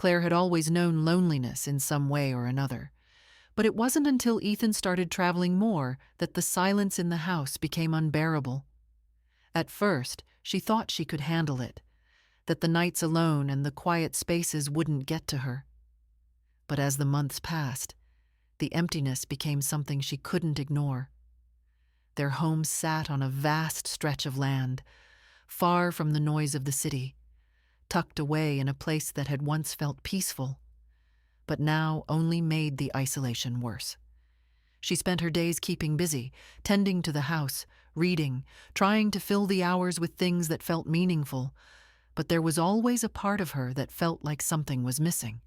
Claire had always known loneliness in some way or another. But it wasn't until Ethan started traveling more that the silence in the house became unbearable. At first, she thought she could handle it, that the nights alone and the quiet spaces wouldn't get to her. But as the months passed, the emptiness became something she couldn't ignore. Their home sat on a vast stretch of land, far from the noise of the city, tucked away in a place that had once felt peaceful, but now only made the isolation worse. She spent her days keeping busy, tending to the house, reading, trying to fill the hours with things that felt meaningful, but there was always a part of her that felt like something was missing.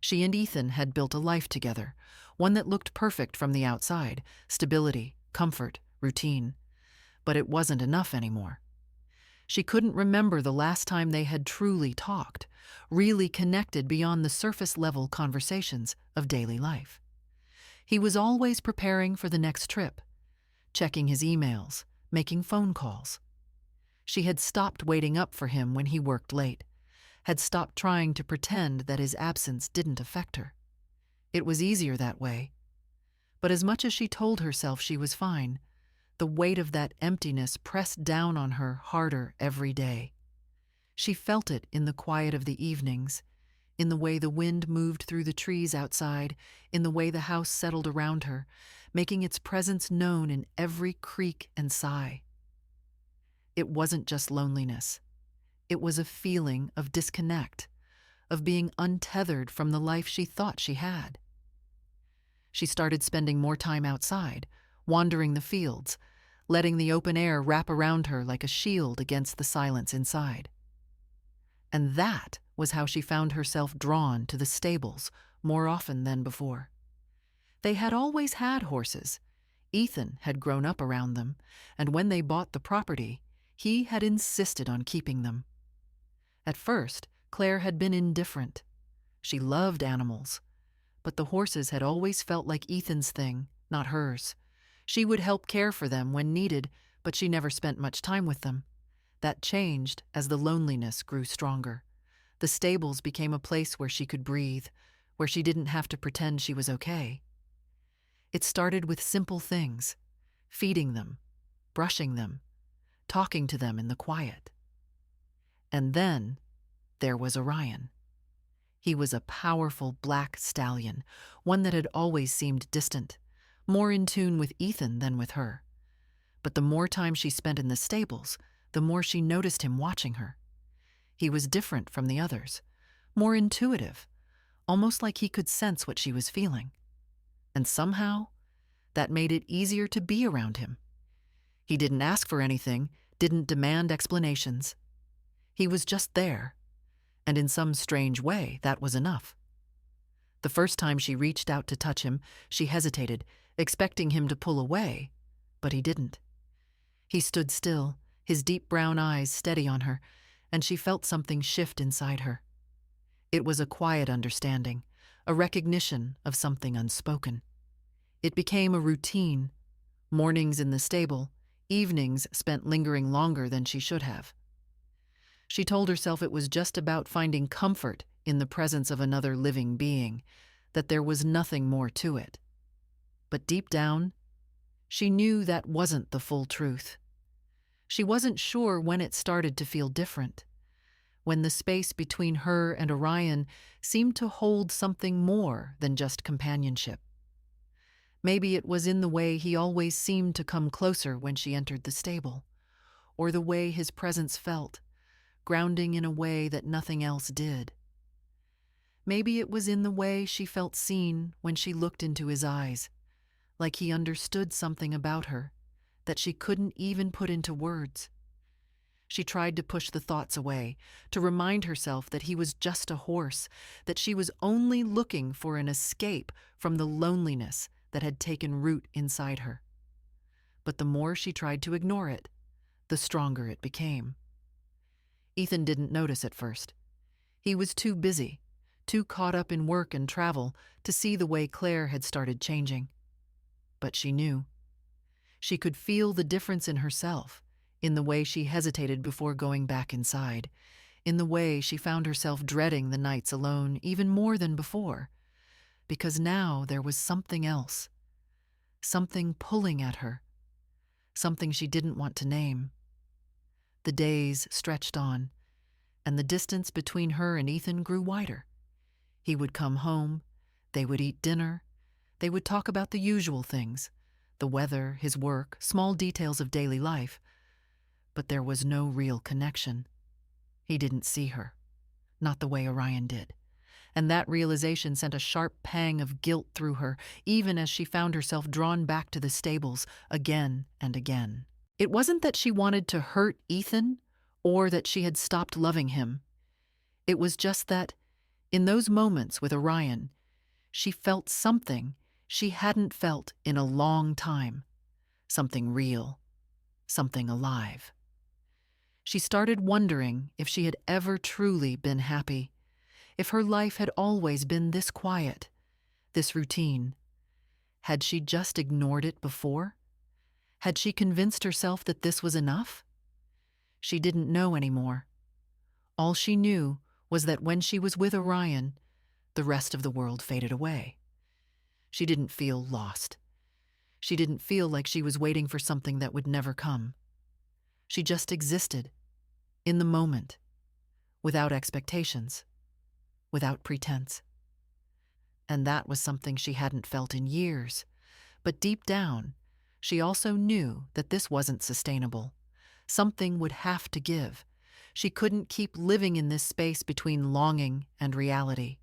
She and Ethan had built a life together, one that looked perfect from the outside, stability, comfort, routine. But it wasn't enough anymore. She couldn't remember the last time they had truly talked, really connected beyond the surface-level conversations of daily life. He was always preparing for the next trip, checking his emails, making phone calls. She had stopped waiting up for him when he worked late, had stopped trying to pretend that his absence didn't affect her. It was easier that way. But as much as she told herself she was fine, the weight of that emptiness pressed down on her harder every day. She felt it in the quiet of the evenings, in the way the wind moved through the trees outside, in the way the house settled around her, making its presence known in every creak and sigh. It wasn't just loneliness. It was a feeling of disconnect, of being untethered from the life she thought she had. She started spending more time outside, wandering the fields, letting the open air wrap around her like a shield against the silence inside. And that was how she found herself drawn to the stables more often than before. They had always had horses. Ethan had grown up around them, and when they bought the property, he had insisted on keeping them. At first, Claire had been indifferent. She loved animals, but the horses had always felt like Ethan's thing, not hers. She would help care for them when needed, but she never spent much time with them. That changed as the loneliness grew stronger. The stables became a place where she could breathe, where she didn't have to pretend she was okay. It started with simple things: feeding them, brushing them, talking to them in the quiet. And then there was Orion. He was a powerful black stallion, one that had always seemed distant, more in tune with Ethan than with her. But the more time she spent in the stables, the more she noticed him watching her. He was different from the others, more intuitive, almost like he could sense what she was feeling. And somehow, that made it easier to be around him. He didn't ask for anything, didn't demand explanations. He was just there, and in some strange way, that was enough. The first time she reached out to touch him, she hesitated, expecting him to pull away, but he didn't. He stood still, his deep brown eyes steady on her, and she felt something shift inside her. It was a quiet understanding, a recognition of something unspoken. It became a routine: mornings in the stable, evenings spent lingering longer than she should have. She told herself it was just about finding comfort in the presence of another living being, that there was nothing more to it. But deep down, she knew that wasn't the full truth. She wasn't sure when it started to feel different, when the space between her and Orion seemed to hold something more than just companionship. Maybe it was in the way he always seemed to come closer when she entered the stable, or the way his presence felt, grounding in a way that nothing else did. Maybe it was in the way she felt seen when she looked into his eyes, like he understood something about her that she couldn't even put into words. She tried to push the thoughts away, to remind herself that he was just a horse, that she was only looking for an escape from the loneliness that had taken root inside her. But the more she tried to ignore it, the stronger it became. Ethan didn't notice at first. He was too busy, too caught up in work and travel to see the way Claire had started changing. But she knew. She could feel the difference in herself, in the way she hesitated before going back inside, in the way she found herself dreading the nights alone even more than before, because now there was something else, something pulling at her, something she didn't want to name. The days stretched on, and the distance between her and Ethan grew wider. He would come home, they would eat dinner, they would talk about the usual things, the weather, his work, small details of daily life, but there was no real connection. He didn't see her, not the way Orion did, and that realization sent a sharp pang of guilt through her, even as she found herself drawn back to the stables again and again. It wasn't that she wanted to hurt Ethan or that she had stopped loving him. It was just that, in those moments with Orion, she felt something she hadn't felt in a long time, something real, something alive. She started wondering if she had ever truly been happy, if her life had always been this quiet, this routine. Had she just ignored it before? Had she convinced herself that this was enough? She didn't know anymore. All she knew was that when she was with Orion, the rest of the world faded away. She didn't feel lost. She didn't feel like she was waiting for something that would never come. She just existed, in the moment, without expectations, without pretense. And that was something she hadn't felt in years. But deep down, she also knew that this wasn't sustainable. Something would have to give. She couldn't keep living in this space between longing and reality.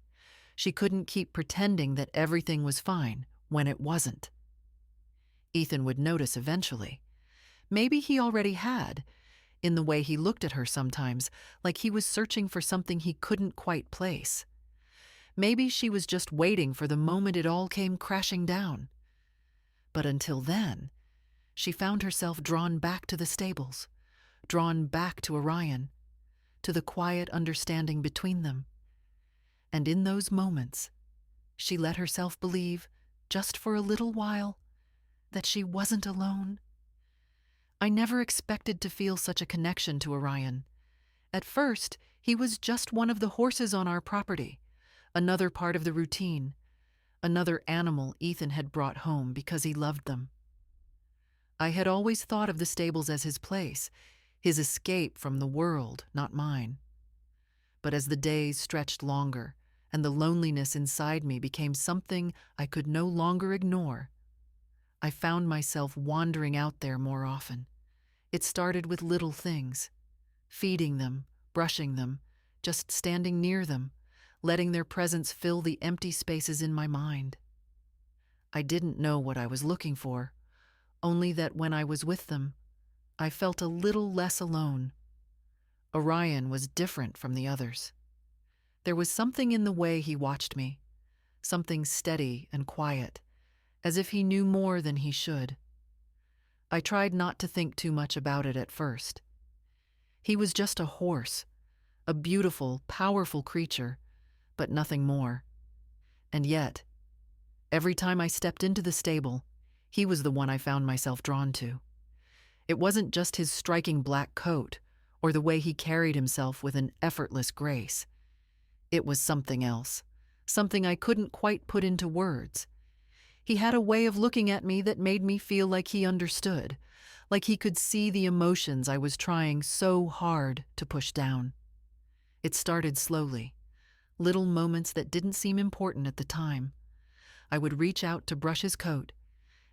She couldn't keep pretending that everything was fine when it wasn't. Ethan would notice eventually. Maybe he already had, in the way he looked at her sometimes, like he was searching for something he couldn't quite place. Maybe she was just waiting for the moment it all came crashing down. But until then, she found herself drawn back to the stables, drawn back to Orion, to the quiet understanding between them. And in those moments, she let herself believe, just for a little while, that she wasn't alone. I never expected to feel such a connection to Orion. At first, he was just one of the horses on our property, another part of the routine, another animal Ethan had brought home because he loved them. I had always thought of the stables as his place, his escape from the world, not mine. But as the days stretched longer and the loneliness inside me became something I could no longer ignore, I found myself wandering out there more often. It started with little things, feeding them, brushing them, just standing near them, letting their presence fill the empty spaces in my mind. I didn't know what I was looking for, only that when I was with them, I felt a little less alone. Orion was different from the others. There was something in the way he watched me, something steady and quiet, as if he knew more than he should. I tried not to think too much about it at first. He was just a horse, a beautiful, powerful creature, but nothing more. And yet, every time I stepped into the stable, he was the one I found myself drawn to. It wasn't just his striking black coat or the way he carried himself with an effortless grace. It was something else, something I couldn't quite put into words. He had a way of looking at me that made me feel like he understood, like he could see the emotions I was trying so hard to push down. It started slowly, little moments that didn't seem important at the time. I would reach out to brush his coat,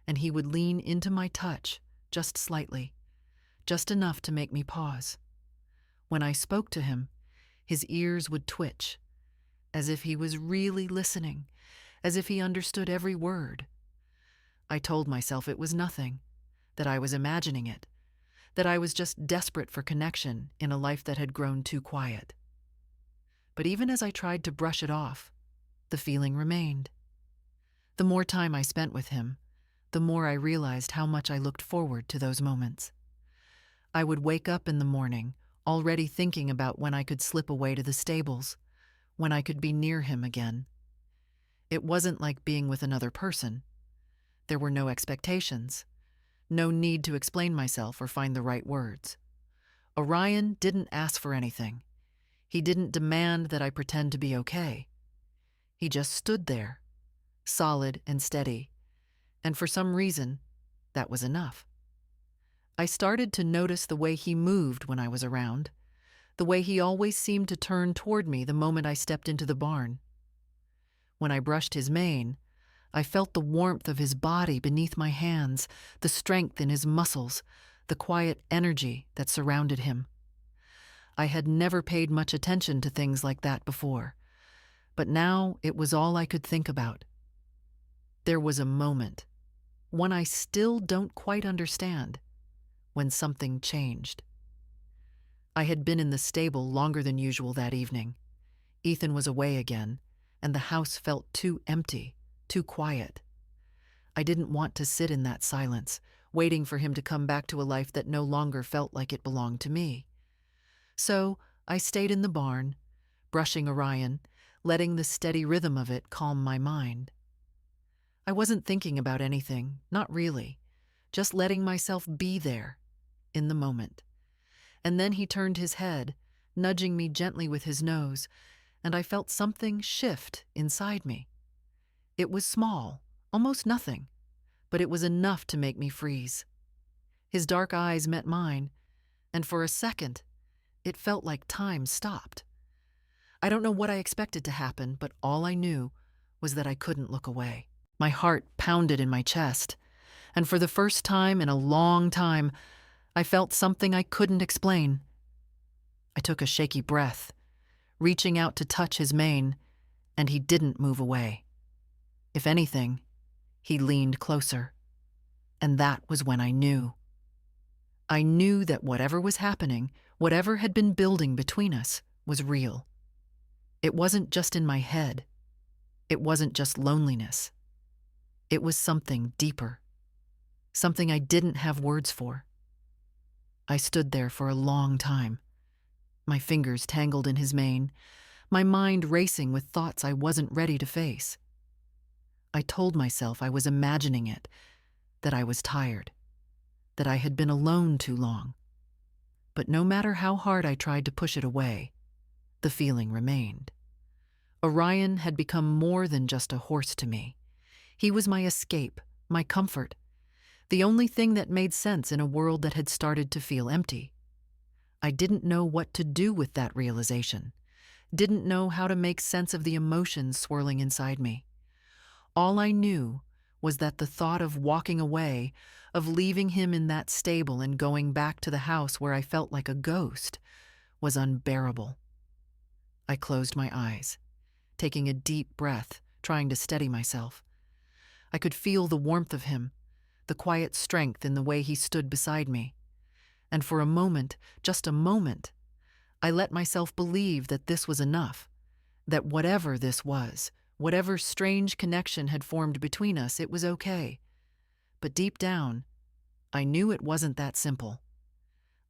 and he would lean into my touch, just slightly, just enough to make me pause. When I spoke to him, his ears would twitch, as if he was really listening, as if he understood every word. I told myself it was nothing, that I was imagining it, that I was just desperate for connection in a life that had grown too quiet. But even as I tried to brush it off, the feeling remained. The more time I spent with him, the more I realized how much I looked forward to those moments. I would wake up in the morning, already thinking about when I could slip away to the stables, when I could be near him again. It wasn't like being with another person. There were no expectations, no need to explain myself or find the right words. Orion didn't ask for anything. He didn't demand that I pretend to be okay. He just stood there, solid and steady, and for some reason, that was enough. I started to notice the way he moved when I was around, the way he always seemed to turn toward me the moment I stepped into the barn. When I brushed his mane, I felt the warmth of his body beneath my hands, the strength in his muscles, the quiet energy that surrounded him. I had never paid much attention to things like that before, but now it was all I could think about. There was a moment, one I still don't quite understand, when something changed. I had been in the stable longer than usual that evening. Ethan was away again, and the house felt too empty, too quiet. I didn't want to sit in that silence, waiting for him to come back to a life that no longer felt like it belonged to me. So I stayed in the barn, brushing Orion, letting the steady rhythm of it calm my mind. I wasn't thinking about anything, not really, just letting myself be there, in the moment. And then he turned his head, nudging me gently with his nose, and I felt something shift inside me. It was small, almost nothing, but it was enough to make me freeze. His dark eyes met mine, and for a second, it felt like time stopped. I don't know what I expected to happen, but all I knew was that I couldn't look away. My heart pounded in my chest, and for the first time in a long time, I felt something I couldn't explain. I took a shaky breath, reaching out to touch his mane, and he didn't move away. If anything, he leaned closer. And that was when I knew. I knew that whatever was happening, whatever had been building between us, was real. It wasn't just in my head. It wasn't just loneliness. It was something deeper, something I didn't have words for. I stood there for a long time, my fingers tangled in his mane, my mind racing with thoughts I wasn't ready to face. I told myself I was imagining it, that I was tired, that I had been alone too long. But no matter how hard I tried to push it away, the feeling remained. Orion had become more than just a horse to me. He was my escape, my comfort, the only thing that made sense in a world that had started to feel empty. I didn't know what to do with that realization, didn't know how to make sense of the emotions swirling inside me. All I knew was that the thought of walking away, of leaving him in that stable and going back to the house where I felt like a ghost, was unbearable. I closed my eyes, taking a deep breath, trying to steady myself. I could feel the warmth of him, the quiet strength in the way he stood beside me. And for a moment, just a moment, I let myself believe that this was enough, that whatever this was, whatever strange connection had formed between us, it was okay. But deep down, I knew it wasn't that simple.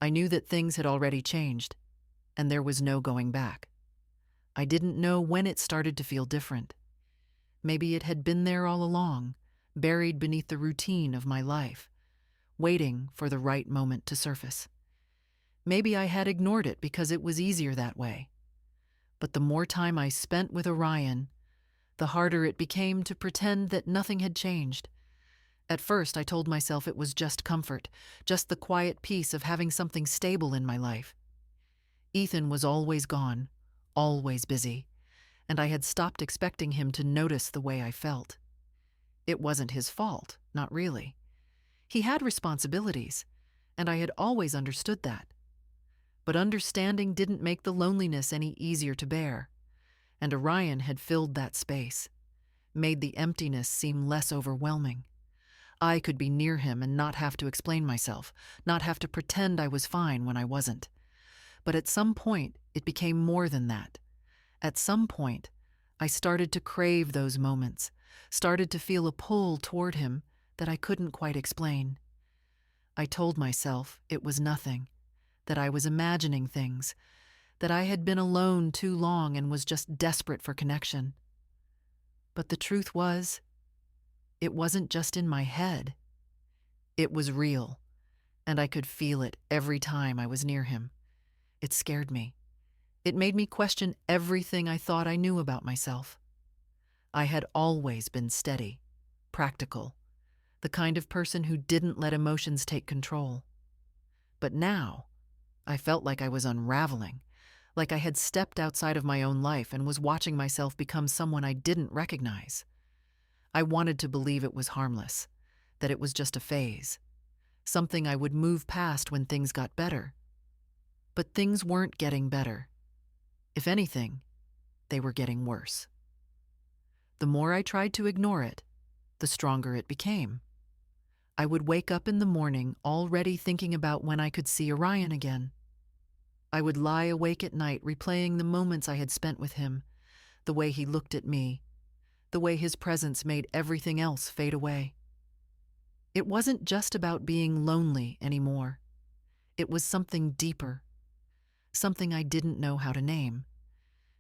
I knew that things had already changed, and there was no going back. I didn't know when it started to feel different. Maybe it had been there all along, buried beneath the routine of my life, waiting for the right moment to surface. Maybe I had ignored it because it was easier that way. But the more time I spent with Orion, the harder it became to pretend that nothing had changed. At first, I told myself it was just comfort, just the quiet peace of having something stable in my life. Ethan was always gone, always busy, and I had stopped expecting him to notice the way I felt. It wasn't his fault, not really. He had responsibilities, and I had always understood that. But understanding didn't make the loneliness any easier to bear, and Orion had filled that space, made the emptiness seem less overwhelming. I could be near him and not have to explain myself, not have to pretend I was fine when I wasn't. But at some point, it became more than that. At some point, I started to crave those moments, started to feel a pull toward him that I couldn't quite explain. I told myself it was nothing, that I was imagining things, that I had been alone too long and was just desperate for connection. But the truth was, it wasn't just in my head. It was real, and I could feel it every time I was near him. It scared me. It made me question everything I thought I knew about myself. I had always been steady, practical, the kind of person who didn't let emotions take control. But now, I felt like I was unraveling, like I had stepped outside of my own life and was watching myself become someone I didn't recognize. I wanted to believe it was harmless, that it was just a phase, something I would move past when things got better. But things weren't getting better. If anything, they were getting worse. The more I tried to ignore it, the stronger it became. I would wake up in the morning already thinking about when I could see Orion again. I would lie awake at night replaying the moments I had spent with him, the way he looked at me, the way his presence made everything else fade away. It wasn't just about being lonely anymore. It was something deeper, something I didn't know how to name.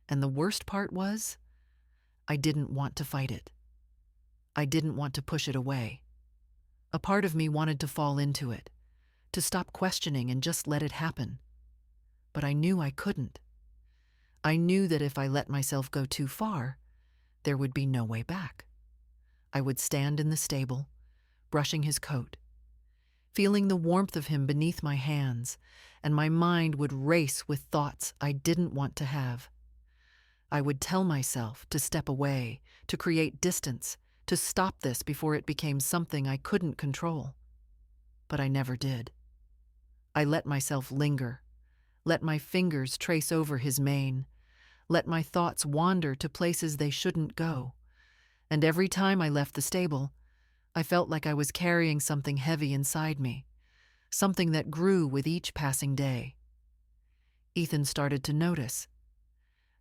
And the worst part was, I didn't want to fight it. I didn't want to push it away. A part of me wanted to fall into it, to stop questioning and just let it happen. But I knew I couldn't. I knew that if I let myself go too far, there would be no way back. I would stand in the stable, brushing his coat, feeling the warmth of him beneath my hands, and my mind would race with thoughts I didn't want to have. I would tell myself to step away, to create distance, to stop this before it became something I couldn't control. But I never did. I let myself linger, let my fingers trace over his mane, let my thoughts wander to places they shouldn't go. And every time I left the stable, I felt like I was carrying something heavy inside me, something that grew with each passing day. Ethan started to notice,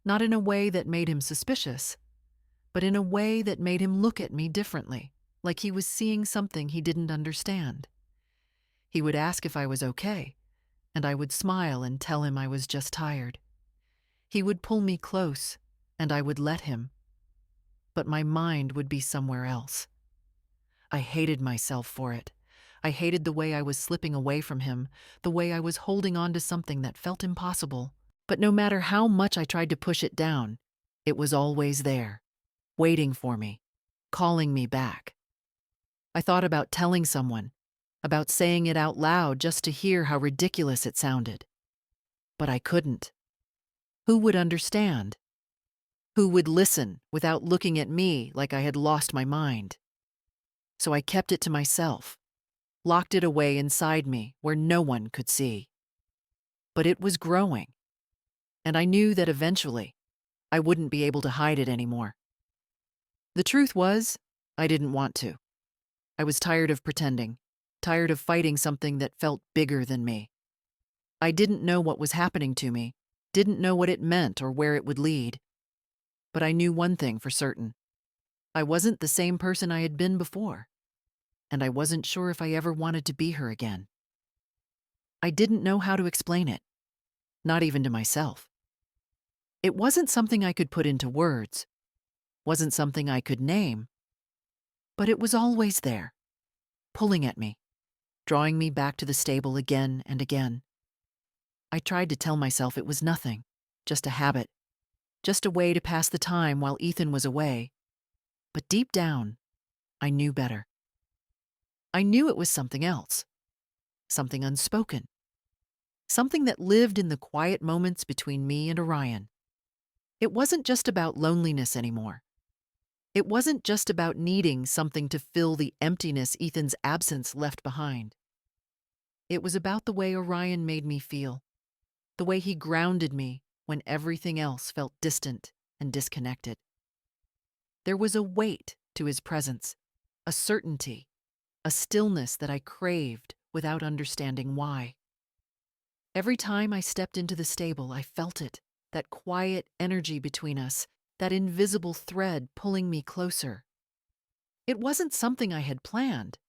not in a way that made him suspicious, but in a way that made him look at me differently, like he was seeing something he didn't understand. He would ask if I was okay, and I would smile and tell him I was just tired. He would pull me close, and I would let him. But my mind would be somewhere else. I hated myself for it. I hated the way I was slipping away from him, the way I was holding on to something that felt impossible. But no matter how much I tried to push it down, it was always there, waiting for me, calling me back. I thought about telling someone, about saying it out loud just to hear how ridiculous it sounded. But I couldn't. Who would understand? Who would listen without looking at me like I had lost my mind? So I kept it to myself, locked it away inside me where no one could see. But it was growing, and I knew that eventually I wouldn't be able to hide it anymore. The truth was, I didn't want to. I was tired of pretending, tired of fighting something that felt bigger than me. I didn't know what was happening to me, didn't know what it meant or where it would lead. But I knew one thing for certain. I wasn't the same person I had been before, and I wasn't sure if I ever wanted to be her again. I didn't know how to explain it, not even to myself. It wasn't something I could put into words, wasn't something I could name, but it was always there, pulling at me, drawing me back to the stable again and again. I tried to tell myself it was nothing, just a habit, just a way to pass the time while Ethan was away. But deep down, I knew better. I knew it was something else, something unspoken, something that lived in the quiet moments between me and Orion. It wasn't just about loneliness anymore. It wasn't just about needing something to fill the emptiness Ethan's absence left behind. It was about the way Orion made me feel, the way he grounded me when everything else felt distant and disconnected. There was a weight to his presence, a certainty, a stillness that I craved without understanding why. Every time I stepped into the stable, I felt it, that quiet energy between us, that invisible thread pulling me closer. It wasn't something I had planned,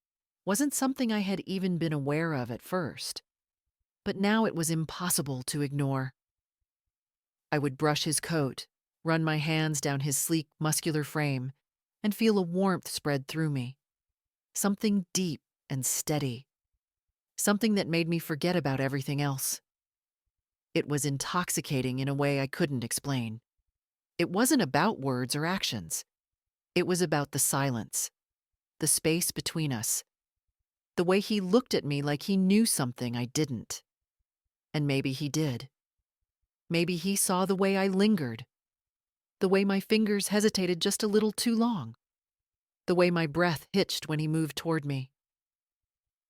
wasn't something I had even been aware of at first. But now it was impossible to ignore. I would brush his coat, run my hands down his sleek, muscular frame, and feel a warmth spread through me. Something deep and steady. Something that made me forget about everything else. It was intoxicating in a way I couldn't explain. It wasn't about words or actions. It was about the silence, the space between us, the way he looked at me like he knew something I didn't. And maybe he did. Maybe he saw the way I lingered, the way my fingers hesitated just a little too long, the way my breath hitched when he moved toward me.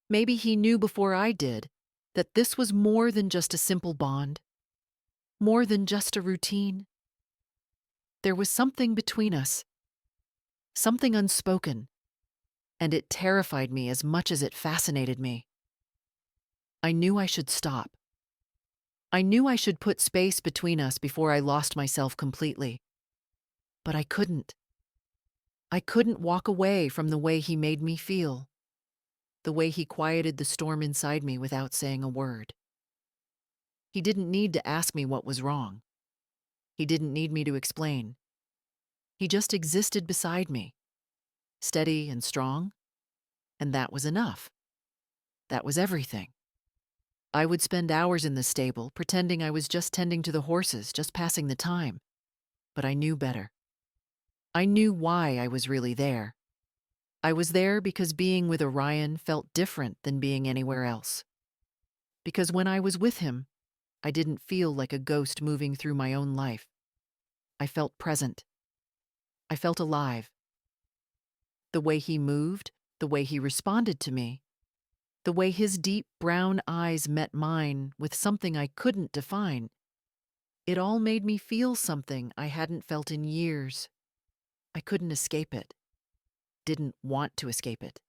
Maybe he knew before I did that this was more than just a simple bond, more than just a routine. There was something between us, something unspoken, and it terrified me as much as it fascinated me. I knew I should stop. I knew I should put space between us before I lost myself completely. But I couldn't. I couldn't walk away from the way he made me feel, the way he quieted the storm inside me without saying a word. He didn't need to ask me what was wrong. He didn't need me to explain. He just existed beside me, steady and strong, and that was enough. That was everything. I would spend hours in the stable, pretending I was just tending to the horses, just passing the time. But I knew better. I knew why I was really there. I was there because being with Orion felt different than being anywhere else. Because when I was with him, I didn't feel like a ghost moving through my own life. I felt present. I felt alive. The way he moved, the way he responded to me, the way his deep brown eyes met mine with something I couldn't define, it all made me feel something I hadn't felt in years. I couldn't escape it. Didn't want to escape it.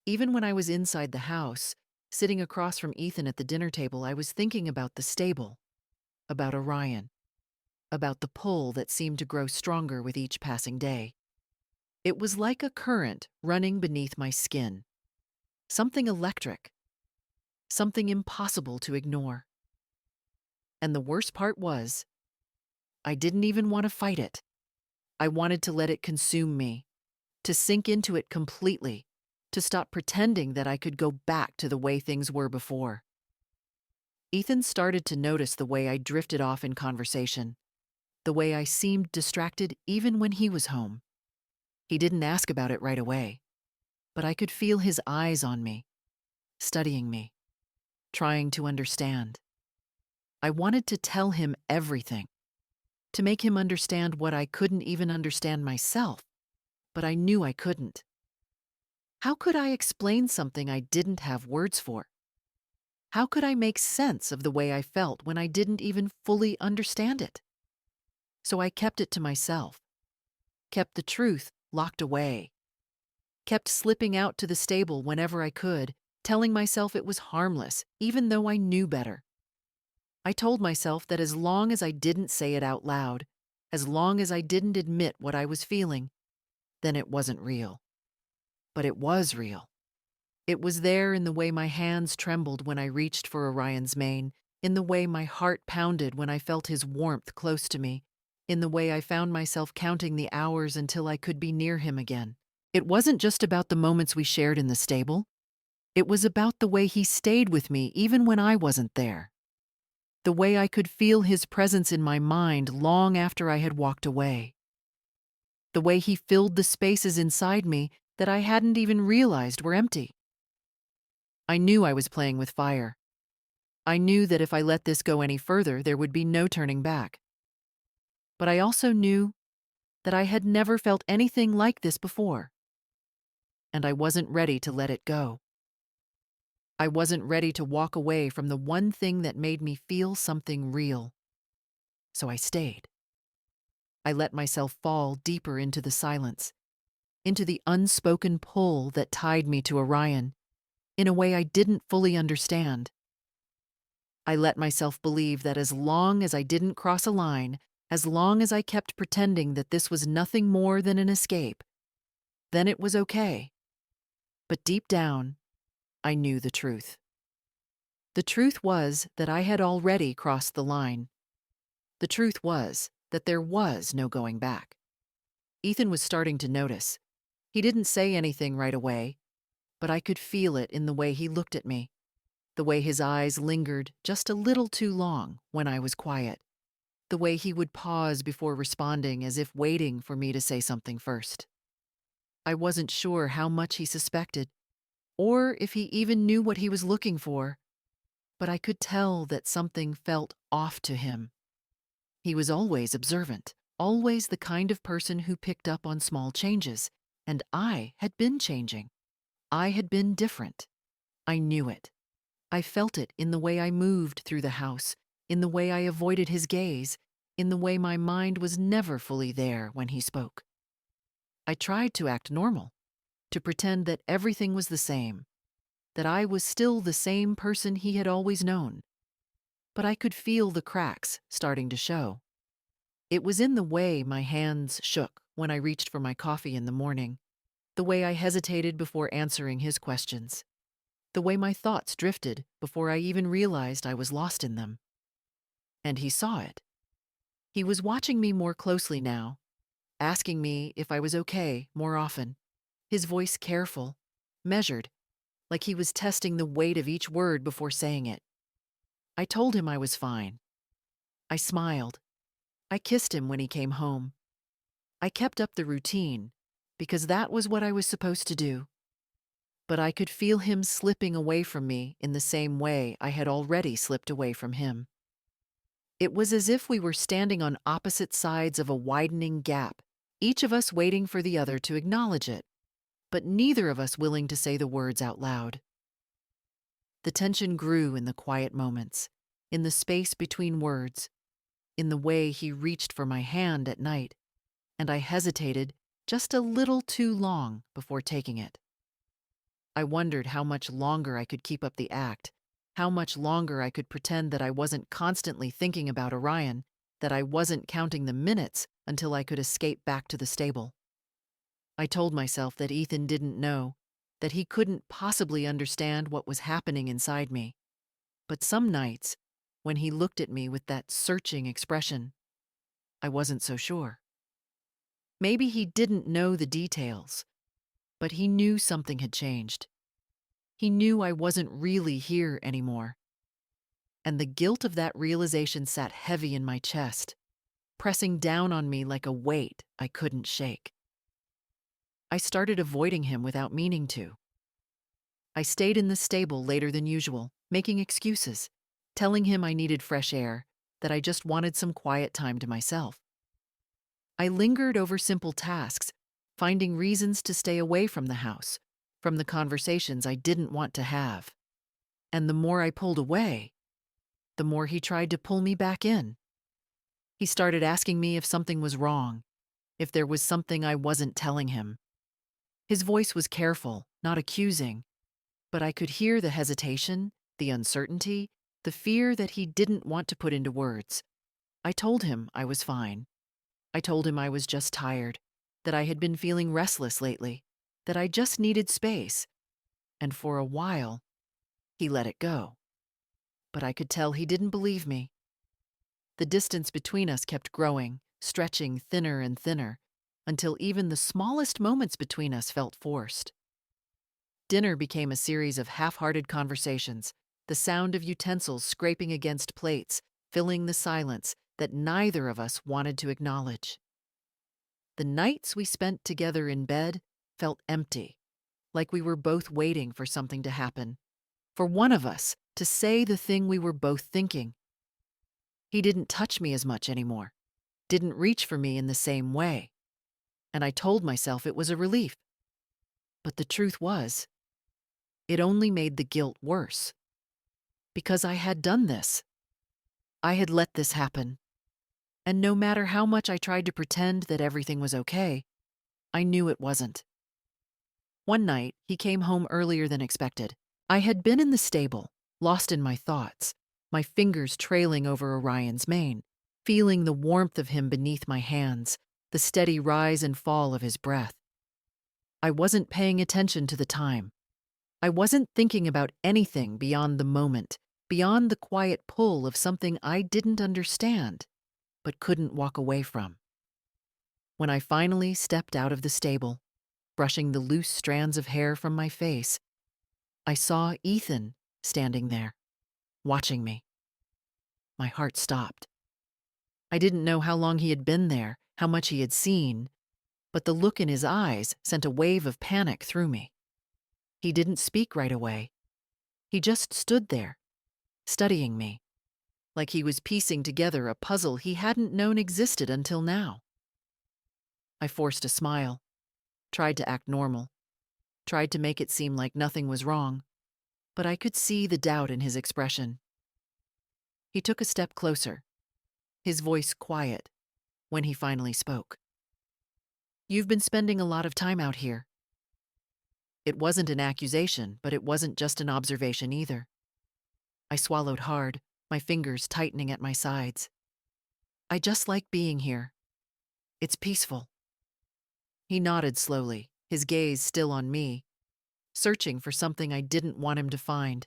Even when I was inside the house, sitting across from Ethan at the dinner table, I was thinking about the stable, about Orion, about the pull that seemed to grow stronger with each passing day. It was like a current running beneath my skin, something electric, something impossible to ignore. And the worst part was, I didn't even want to fight it. I wanted to let it consume me, to sink into it completely, to stop pretending that I could go back to the way things were before. Ethan started to notice the way I drifted off in conversation, the way I seemed distracted even when he was home. He didn't ask about it right away, but I could feel his eyes on me, studying me, trying to understand. I wanted to tell him everything, to make him understand what I couldn't even understand myself, but I knew I couldn't. How could I explain something I didn't have words for? How could I make sense of the way I felt when I didn't even fully understand it? So I kept it to myself, kept the truth locked away, kept slipping out to the stable whenever I could, telling myself it was harmless, even though I knew better. I told myself that as long as I didn't say it out loud, as long as I didn't admit what I was feeling, then it wasn't real. But it was real. It was there in the way my hands trembled when I reached for Orion's mane, in the way my heart pounded when I felt his warmth close to me, in the way I found myself counting the hours until I could be near him again. It wasn't just about the moments we shared in the stable. It was about the way he stayed with me even when I wasn't there. The way I could feel his presence in my mind long after I had walked away. The way he filled the spaces inside me that I hadn't even realized were empty. I knew I was playing with fire. I knew that if I let this go any further, there would be no turning back. But I also knew that I had never felt anything like this before. And I wasn't ready to let it go. I wasn't ready to walk away from the one thing that made me feel something real. So I stayed. I let myself fall deeper into the silence, into the unspoken pull that tied me to Orion, in a way I didn't fully understand. I let myself believe that as long as I didn't cross a line, as long as I kept pretending that this was nothing more than an escape, then it was okay. But deep down, I knew the truth. The truth was that I had already crossed the line. The truth was that there was no going back. Ethan was starting to notice. He didn't say anything right away, but I could feel it in the way he looked at me. The way his eyes lingered just a little too long when I was quiet. The way he would pause before responding as if waiting for me to say something first. I wasn't sure how much he suspected, or if he even knew what he was looking for, but I could tell that something felt off to him. He was always observant, always the kind of person who picked up on small changes, and I had been changing. I had been different. I knew it. I felt it in the way I moved through the house, in the way I avoided his gaze, in the way my mind was never fully there when he spoke. I tried to act normal, to pretend that everything was the same, that I was still the same person he had always known. But I could feel the cracks starting to show. It was in the way my hands shook when I reached for my coffee in the morning, the way I hesitated before answering his questions, the way my thoughts drifted before I even realized I was lost in them. And he saw it. He was watching me more closely now, asking me if I was okay more often, his voice careful, measured, like he was testing the weight of each word before saying it. I told him I was fine. I smiled. I kissed him when he came home. I kept up the routine, because that was what I was supposed to do. But I could feel him slipping away from me in the same way I had already slipped away from him. It was as if we were standing on opposite sides of a widening gap, each of us waiting for the other to acknowledge it, but neither of us willing to say the words out loud. The tension grew in the quiet moments, in the space between words, in the way he reached for my hand at night, and I hesitated just a little too long before taking it. I wondered how much longer I could keep up the act, how much longer I could pretend that I wasn't constantly thinking about Orion, that I wasn't counting the minutes until I could escape back to the stable. I told myself that Ethan didn't know, that he couldn't possibly understand what was happening inside me. But some nights, when he looked at me with that searching expression, I wasn't so sure. Maybe he didn't know the details, but he knew something had changed. He knew I wasn't really here anymore. And the guilt of that realization sat heavy in my chest, pressing down on me like a weight I couldn't shake. I started avoiding him without meaning to. I stayed in the stable later than usual, making excuses, telling him I needed fresh air, that I just wanted some quiet time to myself. I lingered over simple tasks, finding reasons to stay away from the house, from the conversations I didn't want to have. And the more I pulled away, the more he tried to pull me back in. He started asking me if something was wrong, if there was something I wasn't telling him. His voice was careful, not accusing, but I could hear the hesitation, the uncertainty, the fear that he didn't want to put into words. I told him I was fine. I told him I was just tired, that I had been feeling restless lately, that I just needed space. And for a while, he let it go. But I could tell he didn't believe me. The distance between us kept growing, stretching thinner and thinner, until even the smallest moments between us felt forced. Dinner became a series of half-hearted conversations, the sound of utensils scraping against plates, filling the silence that neither of us wanted to acknowledge. The nights we spent together in bed felt empty, like we were both waiting for something to happen, for one of us to say the thing we were both thinking. He didn't touch me as much anymore, didn't reach for me in the same way, and I told myself it was a relief. But the truth was, it only made the guilt worse. Because I had done this. I had let this happen. And no matter how much I tried to pretend that everything was okay, I knew it wasn't. One night, he came home earlier than expected. I had been in the stable, lost in my thoughts, my fingers trailing over Orion's mane, feeling the warmth of him beneath my hands, the steady rise and fall of his breath. I wasn't paying attention to the time. I wasn't thinking about anything beyond the moment, beyond the quiet pull of something I didn't understand, but couldn't walk away from. When I finally stepped out of the stable, brushing the loose strands of hair from my face, I saw Ethan standing there, watching me. My heart stopped. I didn't know how long he had been there, how much he had seen, but the look in his eyes sent a wave of panic through me. He didn't speak right away. He just stood there, studying me, like he was piecing together a puzzle he hadn't known existed until now. I forced a smile, tried to act normal, tried to make it seem like nothing was wrong, but I could see the doubt in his expression. He took a step closer, his voice quiet, when he finally spoke. "You've been spending a lot of time out here." It wasn't an accusation, but it wasn't just an observation either. I swallowed hard, my fingers tightening at my sides. "I just like being here. It's peaceful." He nodded slowly, his gaze still on me, searching for something I didn't want him to find.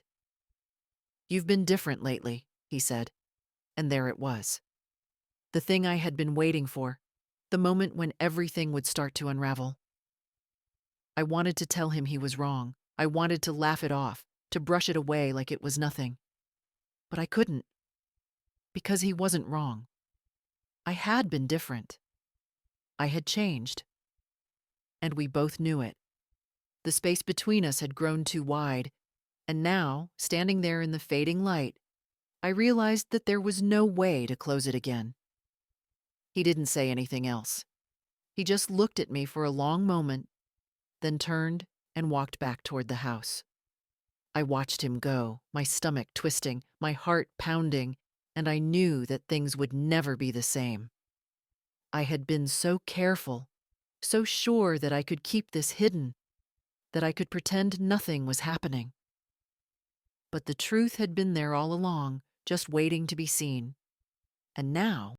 "You've been different lately," he said, and there it was. The thing I had been waiting for, the moment when everything would start to unravel. I wanted to tell him he was wrong. I wanted to laugh it off, to brush it away like it was nothing. But I couldn't, because he wasn't wrong. I had been different. I had changed. And we both knew it. The space between us had grown too wide, and now, standing there in the fading light, I realized that there was no way to close it again. He didn't say anything else. He just looked at me for a long moment, then turned and walked back toward the house. I watched him go, my stomach twisting, my heart pounding, and I knew that things would never be the same. I had been so careful, so sure that I could keep this hidden, that I could pretend nothing was happening. But the truth had been there all along, just waiting to be seen. And now